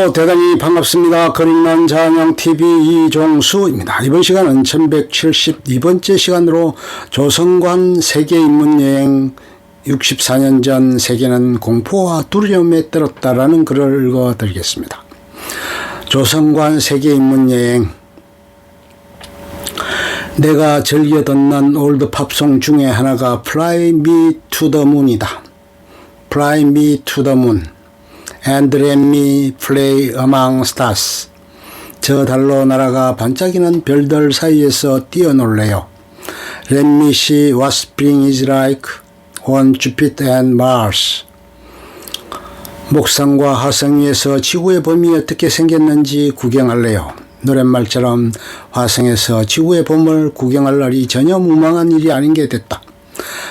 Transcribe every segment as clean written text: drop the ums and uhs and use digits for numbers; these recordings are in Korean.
안녕하세요. 대단히 반갑습니다. 그림난 자연TV 이종수입니다. 이번 시간은 1172번째 시간으로 조선관 세계인문여행 64년 전 세계는 공포와 두려움에 떨었다라는 글을 읽어드리겠습니다. 조선관 세계인문여행. 내가 즐겨 듣는 올드 팝송 중에 하나가 Fly Me to the Moon이다. Fly Me to the Moon and let me play among stars. 저 달로 날아가 반짝이는 별들 사이에서 뛰어놀래요. Let me see what spring is like on Jupiter and Mars. 목성과 화성 위에서 지구의 봄이 어떻게 생겼는지 구경할래요. 노랫말처럼 화성에서 지구의 봄을 구경할 날이 전혀 무망한 일이 아닌 게 됐다.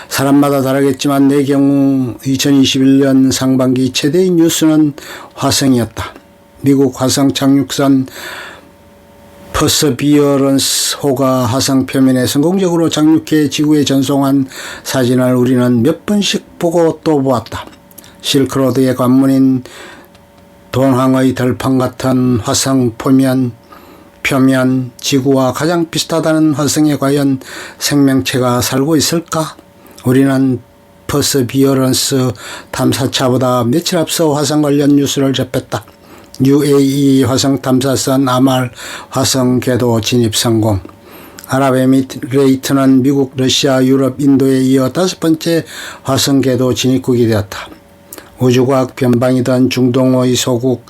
사람마다 다르겠지만 내 경우 2021년 상반기 최대의 뉴스는 화성이었다. 미국 화성 착륙선 퍼서비어런스 호가 화성 표면에 성공적으로 착륙해 지구에 전송한 사진을 우리는 몇 번씩 보고 또 보았다. 실크로드의 관문인 돈황의 들판 같은 화성 표면 지구와 가장 비슷하다는 화성에 과연 생명체가 살고 있을까? 우리는 퍼서비어런스 탐사차보다 며칠 앞서 화성 관련 뉴스를 접했다. UAE 화성 탐사선 아말 화성 궤도 진입 성공. 아랍에미레이트는 미국, 러시아, 유럽, 인도에 이어 5번째 화성 궤도 진입국이 되었다. 우주과학 변방이던 중동의 소국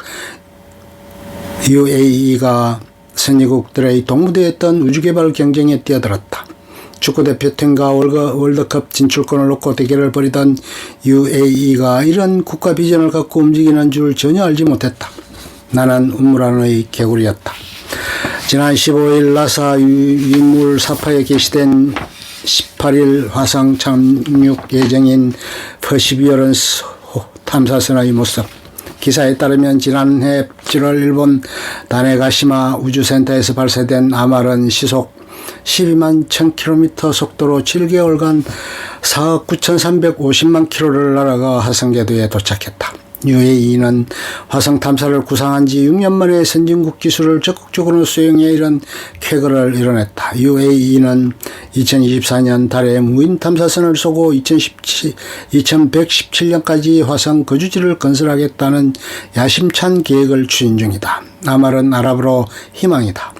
UAE가 선진국들의 동무대였던 우주개발 경쟁에 뛰어들었다. 축구대표팀과 월드컵 진출권을 놓고 대결을 벌이던 UAE가 이런 국가 비전을 갖고 움직이는 줄 전혀 알지 못했다. 나는 운무란의 개구리였다. 지난 15일 나사 유인물 사파에 게시된 18일 화성 착륙 예정인 퍼시비어런스 탐사선의 모습. 기사에 따르면 지난해 7월 일본 다네가시마 우주센터에서 발사된 아말은 시속 12만 1000km 속도로 7개월간 4억 9350만 km를 날아가 화성궤도에 도착했다. UAE는 화성 탐사를 구상한 지 6년 만에 선진국 기술을 적극적으로 수용해 이런 쾌거를 이뤄냈다. UAE는 2024년 달에 무인 탐사선을 쏘고 2117년까지 화성 거주지를 건설하겠다는 야심찬 계획을 추진 중이다. 아말은 아랍어로 희망이다.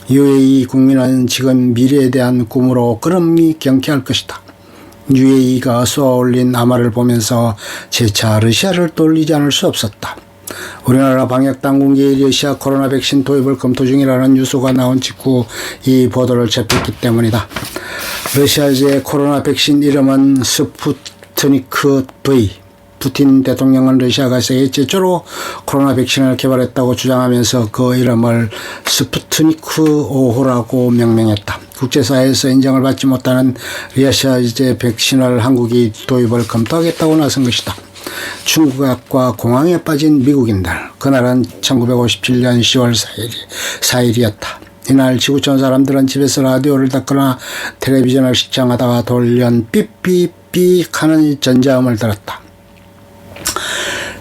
UAE 국민은 지금 미래에 대한 꿈으로 걸음이 경쾌할 것이다. UAE가 쏘아올린 아말을 보면서 재차 러시아를 떠올리지 않을 수 없었다. 우리나라 방역당국이 러시아 코로나 백신 도입을 검토 중이라는 뉴스가 나온 직후 이 보도를 접했기 때문이다. 러시아의 코로나 백신 이름은 스푸트니크 V. 푸틴 대통령은 러시아가 세계 최초로 코로나 백신을 개발했다고 주장하면서 그 이름을 스푸트니크 5호라고 명명했다. 국제사회에서 인정을 받지 못하는 러시아제 백신을 한국이 도입을 검토하겠다고 나선 것이다. 중국과 공황에 빠진 미국인들. 그날은 1957년 10월 4일이었다. 이날 지구촌 사람들은 집에서 라디오를 듣거나 텔레비전을 시청하다가 돌연 삐삐삐 하는 전자음을 들었다.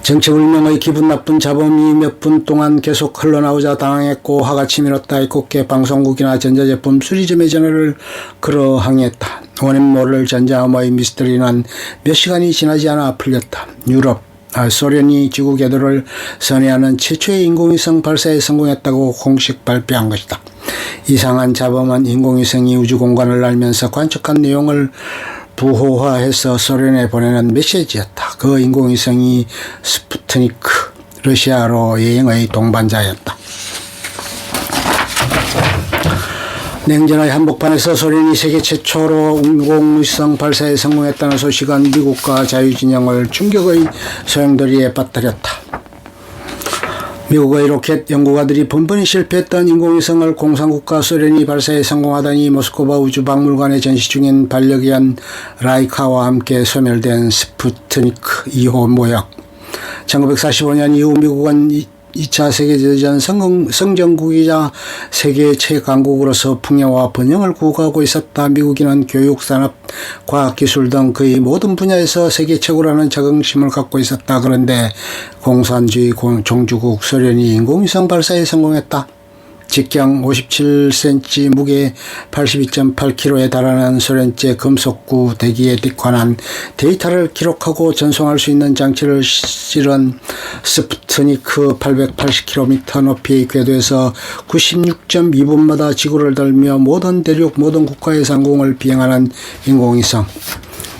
정체불명의 기분 나쁜 잡음이 몇 분 동안 계속 흘러나오자 당황했고 화가 치밀었다. 이곳게 방송국이나 전자제품 수리점의 전화를 걸어 항의했다. 원인 모를 전자음의 미스터리는 몇 시간이 지나지 않아 풀렸다. 소련이 지구 궤도를 선회하는 최초의 인공위성 발사에 성공했다고 공식 발표한 것이다. 이상한 잡음은 인공위성이 우주공간을 날면서 관측한 내용을 부호화해서 소련에 보내는 메시지였다. 그 인공위성이 스푸트니크, 러시아로 여행의 동반자였다. 냉전의 한복판에서 소련이 세계 최초로 인공위성 발사에 성공했다는 소식은 미국과 자유진영을 충격의 소용돌이에 빠뜨렸다. 미국의 로켓 연구가들이 번번이 실패했던 인공위성을 공산국가 소련이 발사에 성공하다니 모스크바 우주박물관에 전시 중인 반려견 라이카와 함께 소멸된 스푸트니크 2호 모형. 1945년 이후 미국은 2차 세계대전 성전국이자 세계 최강국으로서 풍요와 번영을 구가하고 있었다. 미국인은 교육, 산업, 과학기술 등 거의 모든 분야에서 세계 최고라는 자긍심을 갖고 있었다. 그런데 공산주의 종주국 소련이 인공위성 발사에 성공했다. 직경 57cm, 무게 82.8kg에 달하는 소련제 금속구 대기에 관한 데이터를 기록하고 전송할 수 있는 장치를 실은 스푸트니크 880km 높이의 궤도에서 96.2분마다 지구를 돌며 모든 대륙, 모든 국가의 상공을 비행하는 인공위성.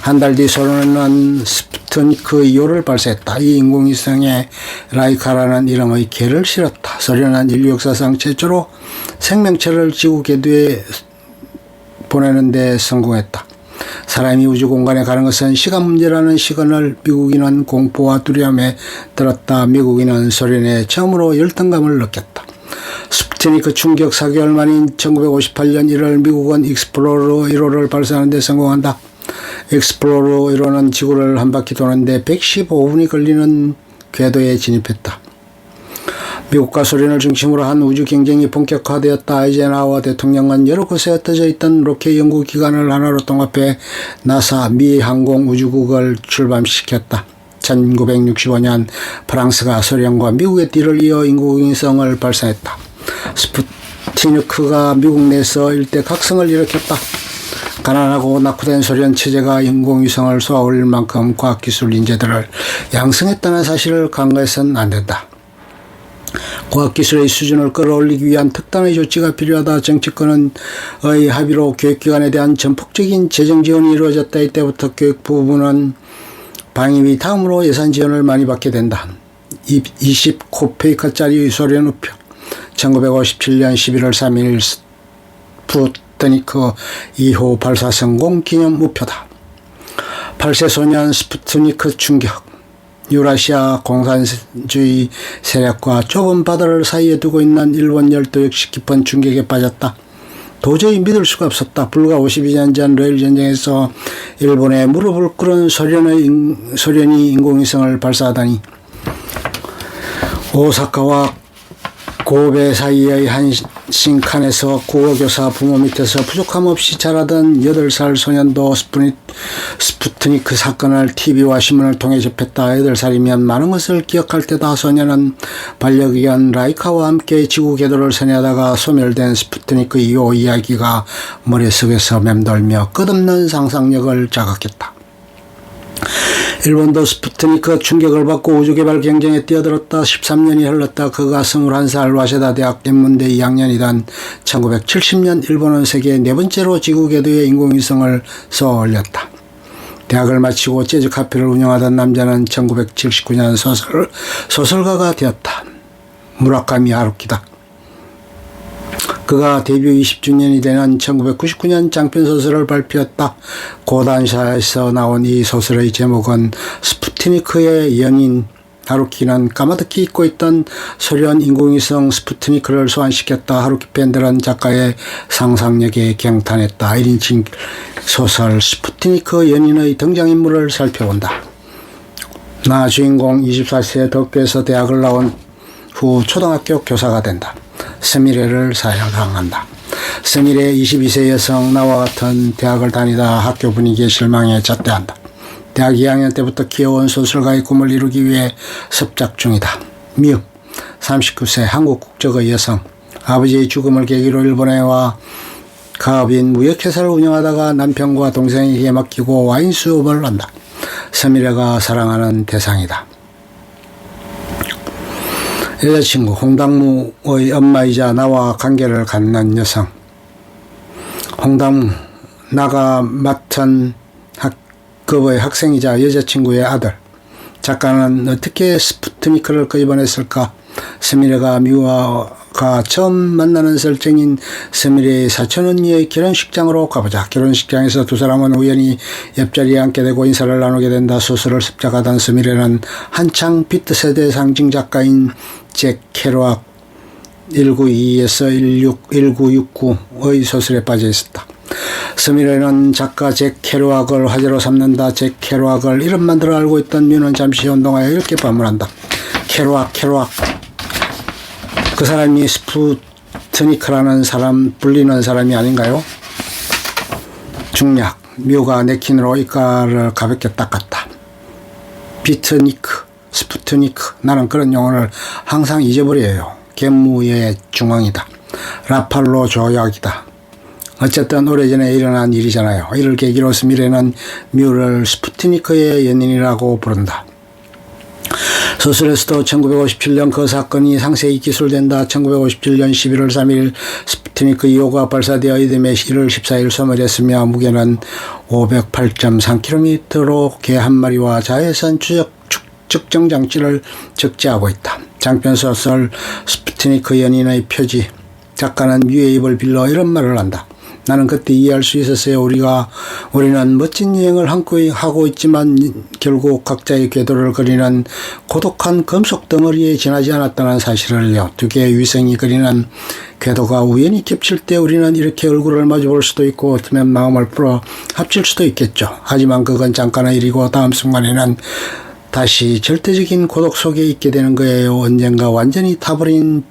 한 달 뒤 소련은 스푸트니크 2호를 발사했다. 이 인공위성에 라이카라는 이름의 개를 실었다. 소련은 인류 역사상 최초로 생명체를 지구 궤도에 보내는 데 성공했다. 사람이 우주 공간에 가는 것은 시간 문제라는 시간을 미국인은 공포와 두려움에 들었다. 미국인은 소련에 처음으로 열등감을 느꼈다. 스푸트니크 충격 4개월 만인 1958년 1월 미국은 익스플로러 1호를 발사하는 데 성공한다. 익스플로러 1호는 지구를 한 바퀴 도는데 115분이 걸리는 궤도에 진입했다. 미국과 소련을 중심으로 한 우주 경쟁이 본격화되었다. 아이젠하워 대통령은 여러 곳에 흩어져 있던 로켓 연구기관을 하나로 통합해 나사 미 항공우주국을 출범시켰다. 1965년 프랑스가 소련과 미국의 뒤를 이어 인공위성을 발사했다. 스푸트니크가 미국 내에서 일대 각성을 일으켰다. 가난하고 낙후된 소련 체제가 인공위성을 쏘아올릴 만큼 과학기술 인재들을 양성했다는 사실을 간과해서는 안 된다. 과학기술의 수준을 끌어올리기 위한 특단의 조치가 필요하다. 정치권의 합의로 교육기관에 대한 전폭적인 재정 지원이 이루어졌다. 이때부터 교육부는 방위비 다음으로 예산 지원을 많이 받게 된다. 20코페이커짜리 소련 우표 1957년 11월 3일 스푸트니크 2호 발사 성공 기념 우표다. 8세 소년 스푸트니크 충격. 유라시아 공산주의 세력과 좁은 바다를 사이에 두고 있는 일본 열도 역시 깊은 충격에 빠졌다. 도저히 믿을 수가 없었다. 불과 52년 전 러일 전쟁에서 일본에 무릎을 꿇은 소련이 인공위성을 발사하다니. 오사카와 고베 사이의 한 신칸에서 국어교사 부모 밑에서 부족함 없이 자라던 8살 소년도 스푸트니크 사건을 TV와 신문을 통해 접했다. 8살이면 많은 것을 기억할 때다. 소년은 반려기관 라이카와 함께 지구 궤도를 선회하다가 소멸된 스푸트니크 2호 이야기가 머릿속에서 맴돌며 끝없는 상상력을 자극했다. 일본도 스푸트니크 충격을 받고 우주개발 경쟁에 뛰어들었다. 13년이 흘렀다. 그가 21살 와세다 대학 인문대 2학년이던 1970년 일본은 세계 4번째로 지구 궤도에 인공위성을 쏘아 올렸다. 대학을 마치고 재즈 카페를 운영하던 남자는 1979년 소설가가 되었다. 무라카미 하루키다. 그가 데뷔 20주년이 되는 1999년 장편소설을 발표했다. 고단샤에서 나온 이 소설의 제목은 스푸트니크의 연인. 하루키는 까마득히 잊고 있던 소련 인공위성 스푸트니크를 소환시켰다. 하루키 팬들은 작가의 상상력에 경탄했다. 1인칭 소설 스푸트니크 연인의 등장인물을 살펴본다. 나 주인공 24세 도쿄에서 대학을 나온 후 초등학교 교사가 된다. 스미레를 사랑한다. 스미레 22세 여성. 나와 같은 대학을 다니다 학교 분위기에 실망해 자퇴한다. 대학 2학년 때부터 귀여운 소설가의 꿈을 이루기 위해 습작 중이다. 뮤 39세 한국 국적의 여성. 아버지의 죽음을 계기로 일본에 와 가업인 무역회사를 운영하다가 남편과 동생에게 맡기고 와인 수업을 한다. 스미레가 사랑하는 대상이다. 여자친구 홍당무의 엄마이자 나와 관계를 갖는 여성. 홍당무 나가 맡은 학급의 학생이자 여자친구의 아들. 작가는 어떻게 스푸트니크를 끄집어냈을까? 스미레가 미화가 처음 만나는 설정인 스미레의 사촌 언니의 결혼식장으로 가보자. 결혼식장에서 두 사람은 우연히 옆자리에 앉게 되고 인사를 나누게 된다. 소설을 습작하던 스미레는 한창 비트 세대 상징 작가인 잭 케로악 1922에서 1969의 소설에 빠져 있었다. 스미레는 작가 잭 케로악을 화제로 삼는다. 잭 케로악을 이름만 들어 알고 있던 뮤는 잠시 혼동하여 이렇게 반문한다. 케로악 그 사람이 스푸트니크라는 사람 불리는 사람이 아닌가요? 중략, 묘가 네킨으로 이가를 가볍게 닦았다. 비트니크, 스푸트니크, 나는 그런 용어를 항상 잊어버려요. 갯무의 중앙이다. 라팔로 조약이다. 어쨌든 오래전에 일어난 일이잖아요. 이를 계기로 스미레는 묘를 스푸트니크의 연인이라고 부른다. 소설에서도 1957년 그 사건이 상세히 기술된다. 1957년 11월 3일 스푸트니크 2호가 발사되어 이듬해 1월 14일 소멸했으며 무게는 508.3km로 개 한 마리와 자외선 측정 장치를 적재하고 있다. 장편 소설 스푸트니크 연인의 표지 작가는 뮤의 입을 빌려 이런 말을 한다. 나는 그때 이해할 수 있었어요. 우리는 멋진 여행을 하고 있지만 결국 각자의 궤도를 그리는 고독한 금속 덩어리에 지나지 않았다는 사실을요. 두 개의 위성이 그리는 궤도가 우연히 겹칠 때 우리는 이렇게 얼굴을 마주볼 수도 있고 어쩌면 마음을 풀어 합칠 수도 있겠죠. 하지만 그건 잠깐의 일이고 다음 순간에는 다시 절대적인 고독 속에 있게 되는 거예요. 언젠가 완전히 타버린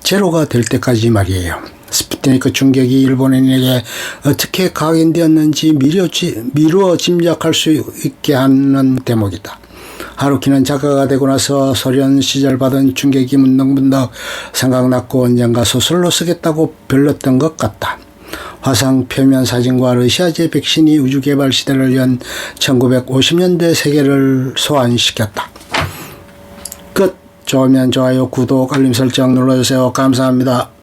제로가 될 때까지 말이에요. 스푸트니크 충격이 일본인에게 어떻게 각인되었는지 미루어 짐작할 수 있게 하는 대목이다. 하루키는 작가가 되고 나서 소련 시절 받은 충격이 문득문득 생각났고 언젠가 소설로 쓰겠다고 별렀던 것 같다. 화성 표면 사진과 러시아제 백신이 우주개발 시대를 연 1950년대 세계를 소환시켰다. 끝. 좋으면 좋아요, 구독, 알림 설정 눌러주세요. 감사합니다.